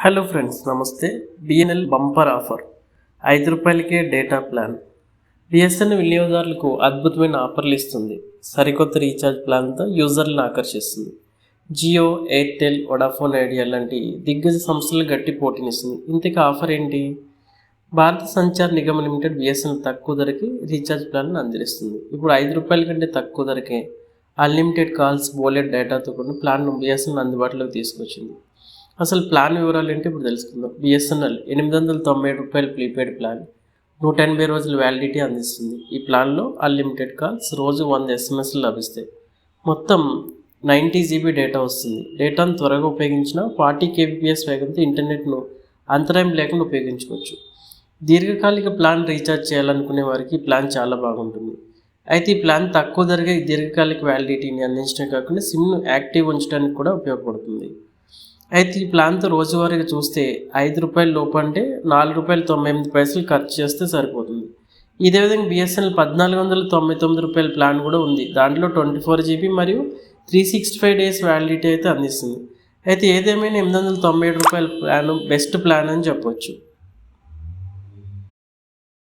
Hello friends, నమస్తే. BNL bumper offer 5 రూపాయలకే data plan. BSNL వినియోగదారులకు అద్భుతమైన ఆఫర్లు ఇస్తుంది. సరికొత్త రీఛార్జ్ ప్లాన్తో యూజర్లను ఆకర్షిస్తుంది. జియో, ఎయిర్టెల్, వొడాఫోన్ ఐడియా లాంటి దిగ్గజ సంస్థలు గట్టి పోటీనిస్తుంది. ఇంతకీ ఆఫర్ ఏంటి? భారత సంచార్ నిగమ్ లిమిటెడ్ బిఎస్ఎన్ఎల్ తక్కువ ధరకి రీఛార్జ్ ప్లాన్ను అందిస్తుంది. ఇప్పుడు 5 రూపాయల కంటే తక్కువ ధరకే అన్లిమిటెడ్ కాల్స్, బోలెడ్ డేటాతో కూడిన ప్లాన్ను బిఎస్ఎన్ఎల్ అందుబాటులోకి తీసుకొచ్చింది. అసలు ప్లాన్ వివరాలు ఏంటి ఇప్పుడు తెలుసుకుందాం. బిఎస్ఎన్ఎల్ 897 రూపాయల ప్రీపెయిడ్ ప్లాన్ 180 రోజుల వ్యాలిడిటీ అందిస్తుంది. ఈ ప్లాన్లో అన్లిమిటెడ్ కాల్స్, రోజు 100 ఎస్ఎంఎస్లు లభిస్తాయి. మొత్తం 90 GB డేటా వస్తుంది. డేటాను త్వరగా ఉపయోగించిన 40 kbps వేగంతో ఇంటర్నెట్ను అంతరాయం లేకుండా ఉపయోగించుకోవచ్చు. దీర్ఘకాలిక ప్లాన్ రీఛార్జ్ చేయాలనుకునే వారికి ఈ ప్లాన్ చాలా బాగుంటుంది. అయితే ఈ ప్లాన్ తక్కువ ధరగా దీర్ఘకాలిక వ్యాలిడిటీని అందించడం కాకుండా సిమ్ను యాక్టివ్ ఉంచడానికి కూడా ఉపయోగపడుతుంది. అయితే ఈ ప్లాన్తో రోజువారీగా చూస్తే 5 రూపాయల లోపు అంటే ₹4.98 ఖర్చు చేస్తే సరిపోతుంది. ఇదే విధంగా బిఎస్ఎన్ఎల్ 1499 రూపాయల ప్లాన్ కూడా ఉంది. దాంట్లో 24 GB మరియు 365 days వ్యాలిడిటీ అయితే అందిస్తుంది. అయితే ఏదేమైనా 897 రూపాయల ప్లాన్ బెస్ట్ ప్లాన్ అని చెప్పొచ్చు.